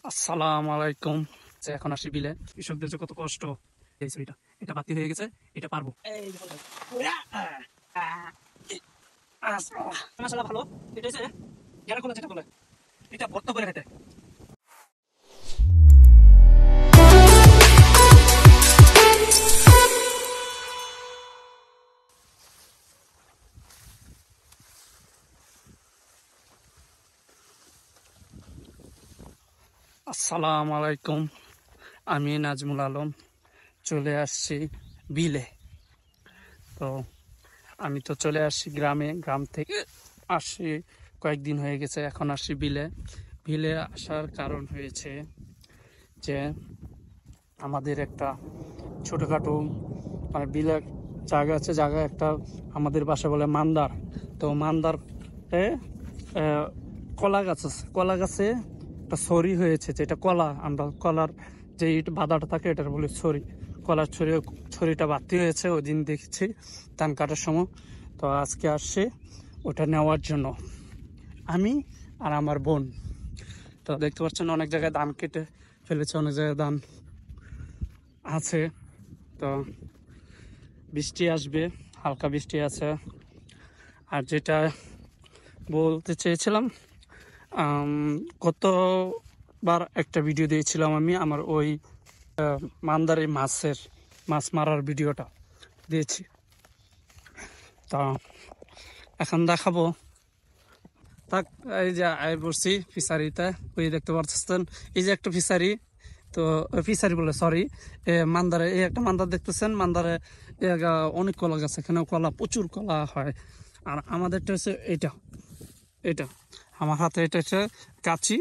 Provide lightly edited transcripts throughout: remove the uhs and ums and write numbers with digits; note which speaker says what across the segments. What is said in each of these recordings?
Speaker 1: আসসালামু আলাইকুম। এখন আসি বিলে, কৃষকদের যে কত কষ্ট। এই ছবিটা, এটা বাতি হয়ে গেছে, এটা পারবো। এই দেখো, ওরা, মাশাআল্লাহ ভালো। এটা হচ্ছে যারা কোলা যেটা বলে, এটা ভর্ত করে খেতে। আসসালামু আলাইকুম, আমি নাজমুল আলম চলে আসছি বিলে। তো আমি তো চলে আসছি গ্রামে, গ্রাম থেকে আসছি কয়েকদিন হয়ে গেছে, এখন আসছি বিলে। বিলে আসার কারণ হয়েছে যে আমাদের একটা ছোটোখাটো মানে বিলে জায়গা আছে, জায়গা একটা আমাদের বাসা বলে মান্দার। তো মান্দার কলা গাছ আছে, কলা গাছে একটা ছড়ি হয়েছে, যেটা কলা আমরা কলার যে বাদাটা থাকে এটার বলি ছড়ি। কলার ছড়িটা বাতি হয়েছে, ওই দিন দেখছি ধান কাটার সময়। তো আজকে আসছে ওটা নেওয়ার জন্য আমি আর আমার বোন। তো দেখতে পাচ্ছেন অনেক জায়গায় ধান কেটে ফেলেছে, অনেক জায়গায় ধান আছে। তো বৃষ্টি আসবে, হালকা বৃষ্টি আছে। আর যেটা বলতে চেয়েছিলাম, গতবার একটা ভিডিও দিয়েছিলাম আমি, আমার ওই মান্দারে মাছ মারার ভিডিওটা দিয়েছি। তা এখন দেখাবো। তাক এই যে আয় বসছি ফিশারিতে, ওই দেখতে পাচ্ছেন এই যে একটা ফিশারি। তো ফিশারি বলে সরি, মান্দারে এই একটা মান্দার দেখতেছেন। মান্দারে অনেক কলা গাছ, এখানেও কলা, প্রচুর কলা হয়। আর আমাদেরটা হচ্ছে এটা, এটা আমার হাতে, এটা হচ্ছে কাঁচি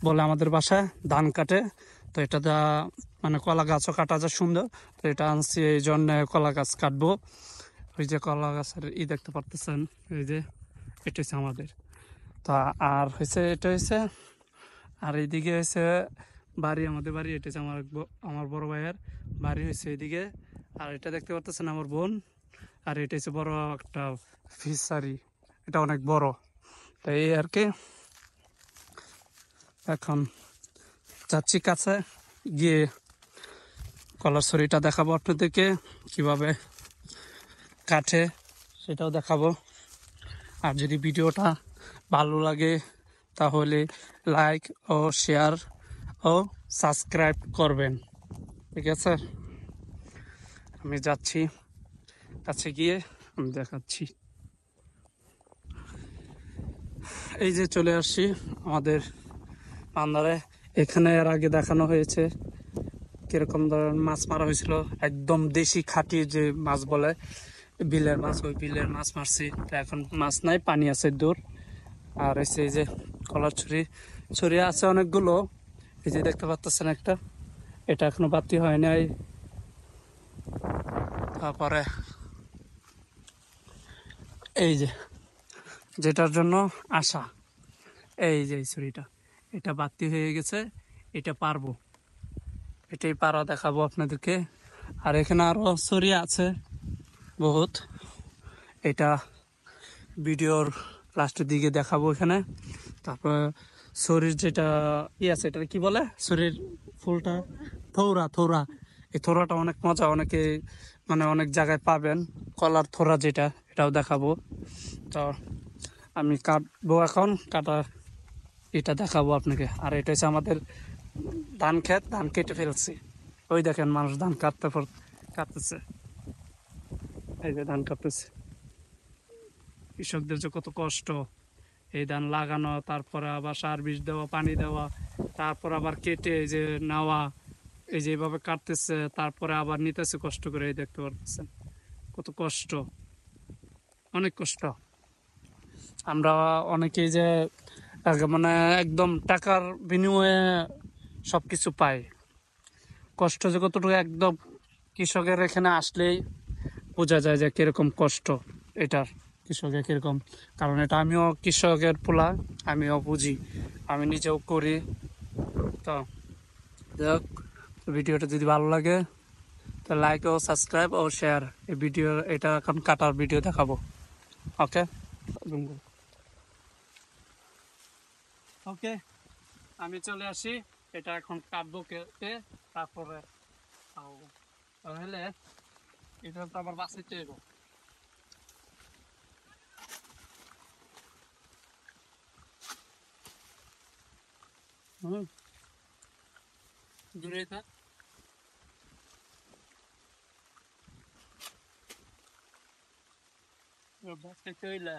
Speaker 1: বলে আমাদের বাসায়, ধান কাটে। তো এটা দা মানে কলা গাছও কাটা যায় সুন্দর। তো এটা আনছি এই জন্য কলা গাছ কাটবো। ওই যে কলা গাছের দেখতে পারতেছেন, এই যে এটা হচ্ছে আমাদের। তা আর হয়েছে এটা হয়েছে, আর এইদিকে হয়েছে বাড়ি, আমাদের বাড়ি। এটা হচ্ছে আমার বড় ভাইয়ের বাড়ি হয়েছে এইদিকে। আর এটা দেখতে পারতেছেন আমার বোন। আর এটা হচ্ছে বড় একটা ফিশারি, এটা অনেক বড়। তো এই আর কি, এখন যাচ্ছি কাছে গিয়ে কলার ছড়িটা দেখাবো আপনাদেরকে, কিভাবে কাটে সেটাও দেখাবো। আর যদি ভিডিওটা ভালো লাগে তাহলে লাইক ও শেয়ার ও সাবস্ক্রাইব করবেন, ঠিক আছে? আমি যাচ্ছি, কাছে গিয়ে আমি দেখাচ্ছি। এই যে চলে আসছি আমাদের পান্দারে। এখানে এর আগে দেখানো হয়েছে কিরকম ধরনের মাছ মারা হয়েছিল, একদম দেশি খাঁটি যে মাছ বলে বিলের মাছ, ওই বিলের মাছ মারছি। তো এখন মাছ নাই, পানি আছে দূর। আর এসে এই যে কলার ছড়ি আছে অনেকগুলো, এই যে দেখতে পাচ্ছেন একটা, এটা এখনো বাতি হয় নাই। তারপরে এই যে যেটার জন্য আসা, এই যে ছড়িটা, এটা বাতি হয়ে গেছে, এটা পারবো, এটাই পারা দেখাবো আপনাদেরকে। আর এখানে আরো ছড়ি আছে বহুত, এটা ভিডিওর লাস্টের দিকে দেখাবো এখানে। তারপর শরীর যেটা আছে, এটা কি বলে শরীর ফুলটা, থৌরা থৌরা। এই থোড়াটা অনেক মজা, অনেকে মানে অনেক জায়গায় পাবেন, কলার থোড়া যেটা, এটাও দেখাবো। তো আমি কাটবো এখন, কাটা এটা দেখাবো আপনাকে। আর এটা হচ্ছে আমাদের ধান ক্ষেত, ধান কেটে ফেলছি। ওই দেখেন মানুষ ধান কাটতেছে, এই যে ধান কাটতেছে। কৃষকদের যে কত কষ্ট, এই ধান লাগানো, তারপরে আবার সার বিষ দেওয়া, পানি দেওয়া, তারপর আবার কেটে এই যে নেওয়া, এই যে এইভাবে কাটতেছে, তারপরে আবার নিতেছে কষ্ট করে। এই দেখতে পারতেছেন কত কষ্ট, অনেক কষ্ট। আমরা অনেকেই যে মানে একদম টাকার বিনিময়ে সবকিছু পাই, কষ্ট যে কতটুকু একদম কৃষকের এখানে আসলেই বোঝা যায় যে কিরকম কষ্ট এটার, কৃষকের কিরকম। কারণ এটা আমিও কৃষকের পোলা, আমিও বুঝি, আমি নিজেও করি। তো যাই হোক, ভিডিওটা যদি ভালো লাগে তো লাইক ও সাবস্ক্রাইব ও শেয়ার। এই ভিডিও, এটা এখন কাটার ভিডিও দেখাবো। ওকে ওকে, আমি চলে আসি এটা এখন কাটবো, কেটে তারপরে খাওয়াবো। তাহলে এটা তো আবার বাঁচাইতে হইব। দূরে থাক। বাঁচাইতে হইলে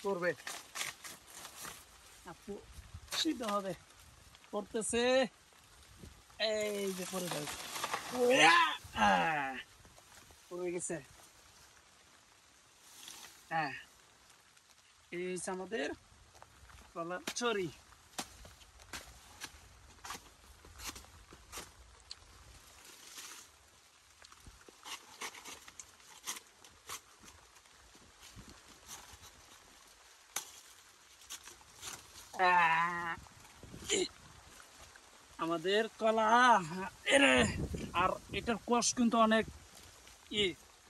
Speaker 1: করবে আপু, সিদ্ধ হবে করতেছে। এই যে পরে যাবে, পড়ে গেছে। হ্যাঁ, এই হচ্ছে আমাদের কলার ছড়ি। আমাদের কলা এরে, আর এটার কষ কিন্তু অনেক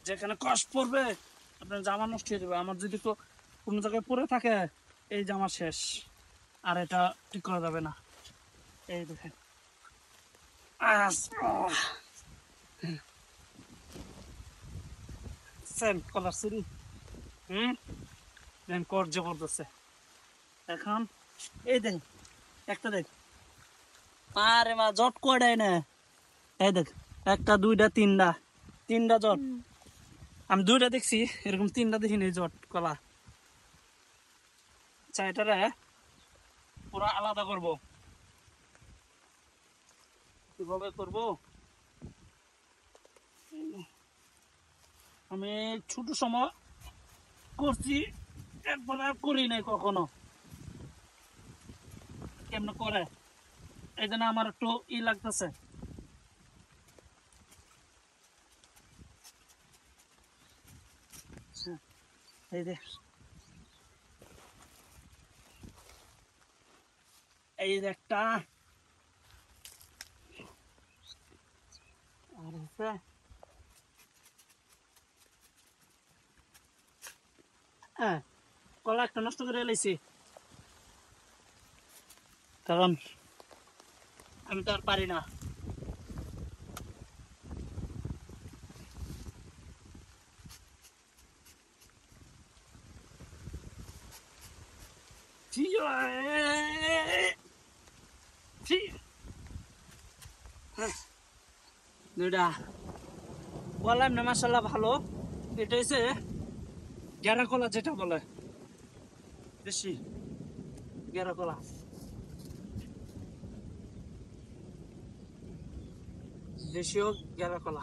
Speaker 1: যেখানে কষ পড়বে আপনার জামা নষ্ট হয়ে যাবে। আমার যদি কোনো জায়গায় পরে থাকে এই জামা শেষ, আর এটা ঠিক করা যাবে না। এই দেখেন কলার সিঁড়ি কর জবরদস্ত। এখন এই দেখ একটা দেখ, আরে মা জট করে না। এই দেখ একটা দুইটা তিনটা জট। আমি দুইটা দেখছি, এরকম তিনটা দেখিনি জট কলা। আচ্ছা, এটারে পুরো আলাদা করব। কিভাবে করব? আমি ছোট সময় করছি, একবার আর করি নাই কখনো। কেমন করে এই জন্য আমার একটু লাগতেছে। এই যে এই যে একটা, আর হচ্ছে হ্যাঁ, কলা একটা নষ্ট করে এলাইছি, কারণ আমি তো আর পারি না। দুইটা বললাম না, মাসাল্লাহ ভালো। এটা হচ্ছে গেরা কলা, যেটা বলে বেশি গেরা কলা। দেশীয় গেরা কলা।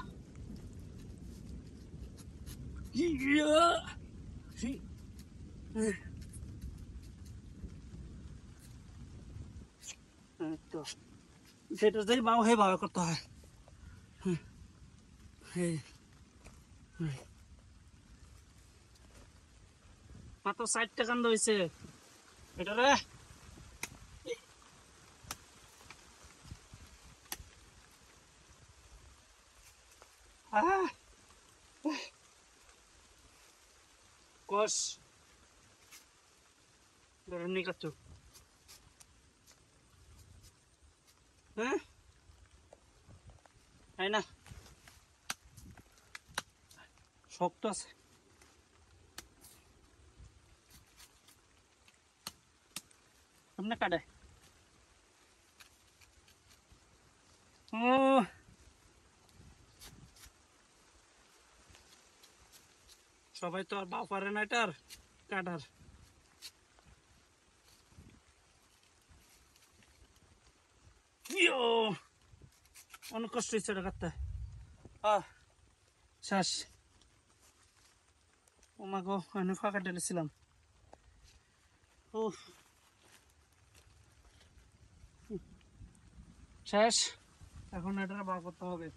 Speaker 1: তো সেটা যদি বাউ হে ভাবে করতে হয়। মাত্র 60 টাকা হয়েছে এটা রে। কষ ধরে কাটছো, হ্যাঁ তাই না, শক্ত আছে। সামনে কাটে ও, সবাই তো আর বাপ পারে না এটার কাটার। অনেক কষ্ট হচ্ছে এটা কাটতে। শেষ। ও মা গো, আমি ফাঁকা ঢেলেছিলাম। শেষ। এখন এটা বার করতে হবে।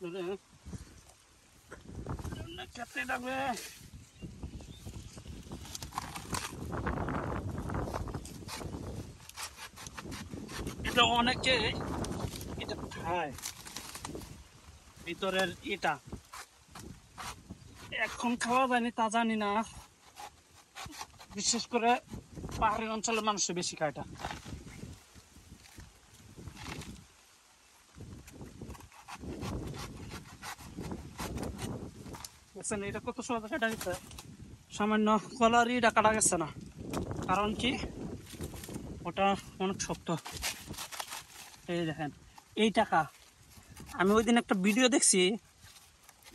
Speaker 1: ভিতরে খেতে লাগবে। এটা অনেকে এটা খায়, ভিতরের এটা এখন খাওয়া যায়নি তা জানি না, বিশেষ করে পাহাড়ি অঞ্চলের মানুষ বেশি খায় এটা। বুঝছেন এটা কত সহজ কাটা গেছে, সামান্য কলারই এটা কাটা গেছে না, কারণ কি ওটা অনেক শক্ত। এই দেখেন এই টাকা, আমি ওই দিন একটা ভিডিও দেখছি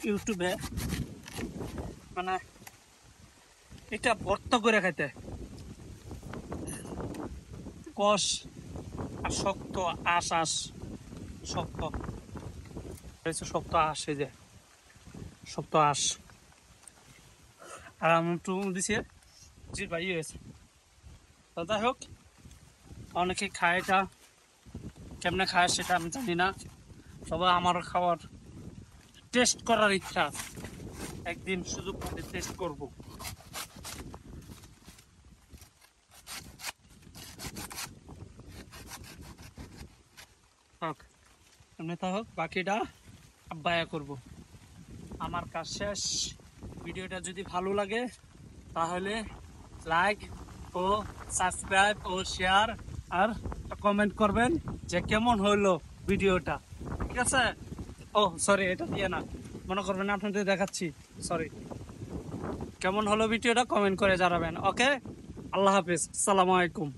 Speaker 1: ইউটিউবে, মানে এটা ভর্তা করে খাইতে, কষ আর শক্ত আঁশ আঁশ শক্ত শক্ত আঁশ, এই যে শক্ত আঁশ। আর আমি একটু দিছি জি ভাই হয়েছে। তো যাই হোক, অনেকে খায় এটা, কেমনে খায় সেটা আমি জানি না, তবে আমার খাওয়ার টেস্ট করার ইচ্ছা আছে, একদিন সুযোগ পেলে টেস্ট করবো। হোক এমনি তা হোক, বাকিটা আব্বায়া করব। আমার কাজ শেষ। ভিডিওটা যদি ভালো লাগে তাহলে লাইক ও সাবস্ক্রাইব ও শেয়ার আর কমেন্ট করবেন যে কেমন হলো ভিডিওটা, ঠিক আছে? ও সরি, এটা দিয়ে না, মনে করবেন আপনাদের দেখাচ্ছি, সরি। কেমন হলো ভিডিওটা কমেন্ট করে জানাবেন। ওকে, আল্লাহ হাফিজ, আসসালামু আলাইকুম।